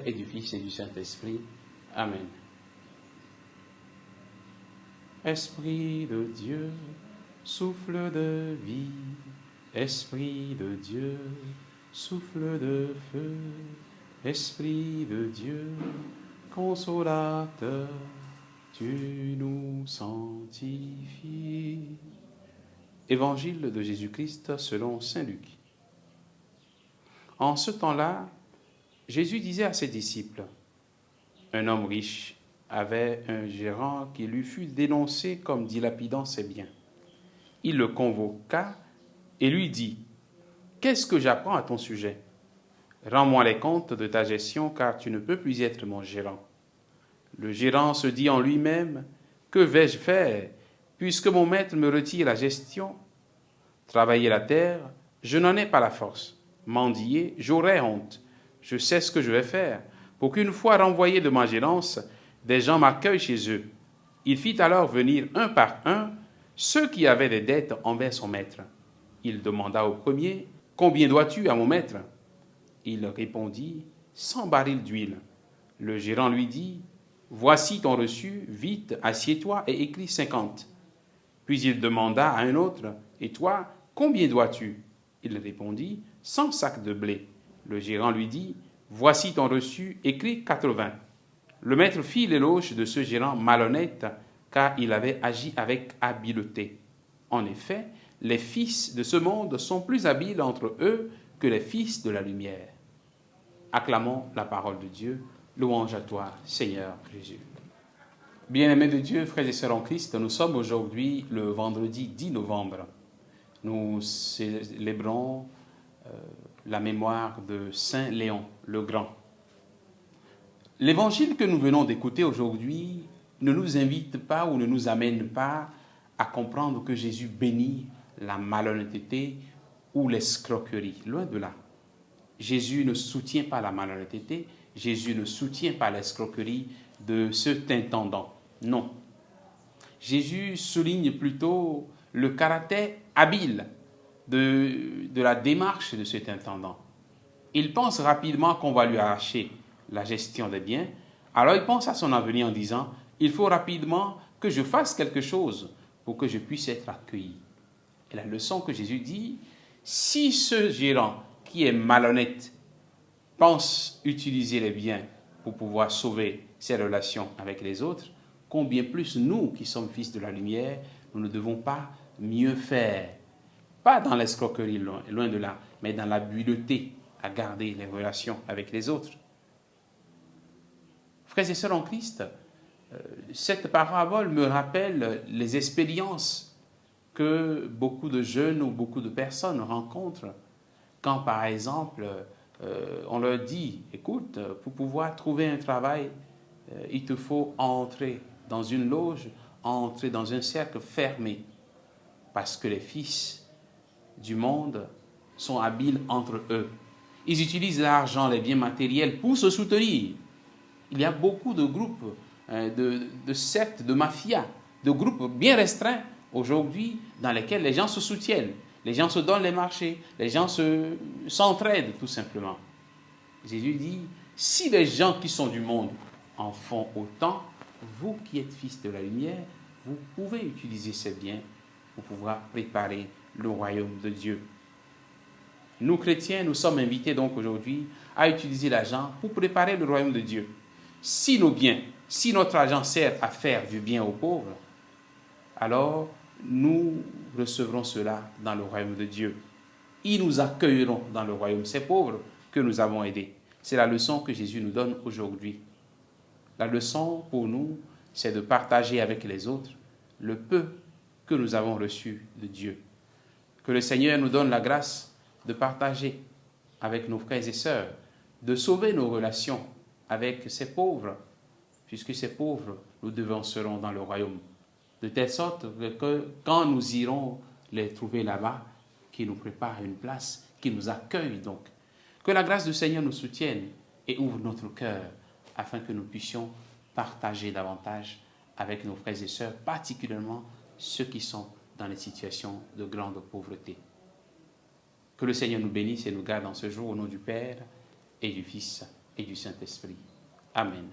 et du Fils et du Saint-Esprit. Amen. Esprit de Dieu, souffle de vie, Esprit de Dieu, souffle de feu, Esprit de Dieu, consolateur, tu nous sanctifies. Évangile de Jésus-Christ selon saint Luc. En ce temps-là, Jésus disait à ses disciples, un homme riche avait un gérant qui lui fut dénoncé comme dilapidant ses biens. Il le convoqua et lui dit, « Qu'est-ce que j'apprends à ton sujet? Rends-moi les comptes de ta gestion, car tu ne peux plus être mon gérant. » Le gérant se dit en lui-même, « Que vais-je faire, puisque mon maître me retire la gestion? Travailler la terre, je n'en ai pas la force. Mendier, j'aurais honte. Je sais ce que je vais faire, pour qu'une fois renvoyé de ma gérance, des gens m'accueillent chez eux. » Il fit alors venir un par un ceux qui avaient des dettes envers son maître. Il demanda au premier, « Combien dois-tu à mon maître ?» Il répondit, « 100 barils d'huile. » Le gérant lui dit, « Voici ton reçu, vite, assieds-toi et écris 50. » Puis il demanda à un autre, « Et toi, combien dois-tu » Il répondit, « 100 sacs de blé. » Le gérant lui dit, « Voici ton reçu, écris 80. » Le maître fit l'éloge de ce gérant malhonnête, car il avait agi avec habileté. En effet, les fils de ce monde sont plus habiles entre eux que les fils de la lumière. Acclamons la parole de Dieu. Louange à toi, Seigneur Jésus. Bien-aimés de Dieu, frères et sœurs en Christ, nous sommes aujourd'hui le vendredi 10 novembre. Nous célébrons la mémoire de Saint Léon le Grand. L'évangile que nous venons d'écouter aujourd'hui ne nous invite pas ou ne nous amène pas à comprendre que Jésus bénit la malhonnêteté ou l'escroquerie. Loin de là. Jésus ne soutient pas la malhonnêteté, Jésus ne soutient pas l'escroquerie de cet intendant. Non. Jésus souligne plutôt le caractère habile de la démarche de cet intendant. Il pense rapidement qu'on va lui arracher la gestion des biens, alors il pense à son avenir en disant « Il faut rapidement que je fasse quelque chose pour que je puisse être accueilli. » Et la leçon que Jésus dit, si ce gérant qui est malhonnête pense utiliser les biens pour pouvoir sauver ses relations avec les autres, combien plus nous qui sommes fils de la lumière, nous ne devons pas mieux faire. Pas dans l'escroquerie, loin de là, mais dans l'habileté à garder les relations avec les autres. Frères et sœurs en Christ, cette parabole me rappelle les expériences que beaucoup de jeunes ou beaucoup de personnes rencontrent quand, par exemple, on leur dit, écoute, pour pouvoir trouver un travail, il te faut entrer dans une loge, entrer dans un cercle fermé, parce que les fils du monde sont habiles entre eux. Ils utilisent l'argent, les biens matériels pour se soutenir. Il y a beaucoup de groupes, de sectes, de mafias, de groupes bien restreints aujourd'hui dans lesquels les gens se soutiennent. Les gens se donnent les marchés, les gens s'entraident tout simplement. Jésus dit, si les gens qui sont du monde en font autant, vous qui êtes fils de la lumière, vous pouvez utiliser ces biens pour pouvoir préparer le royaume de Dieu. Nous chrétiens, nous sommes invités donc aujourd'hui à utiliser l'argent pour préparer le royaume de Dieu. Si nos biens, si notre argent sert à faire du bien aux pauvres, alors nous recevrons cela dans le royaume de Dieu. Ils nous accueilleront dans le royaume, ces pauvres que nous avons aidés. C'est la leçon que Jésus nous donne aujourd'hui. La leçon pour nous, c'est de partager avec les autres le peu que nous avons reçu de Dieu. Que le Seigneur nous donne la grâce de partager avec nos frères et sœurs, de sauver nos relations avec ces pauvres, puisque ces pauvres, nous devancerons dans le royaume. De telle sorte que quand nous irons les trouver là-bas, qu'ils nous préparent une place, qu'ils nous accueillent donc. Que la grâce du Seigneur nous soutienne et ouvre notre cœur afin que nous puissions partager davantage avec nos frères et sœurs, particulièrement ceux qui sont dans les situations de grande pauvreté. Que le Seigneur nous bénisse et nous garde en ce jour au nom du Père et du Fils et du Saint-Esprit. Amen.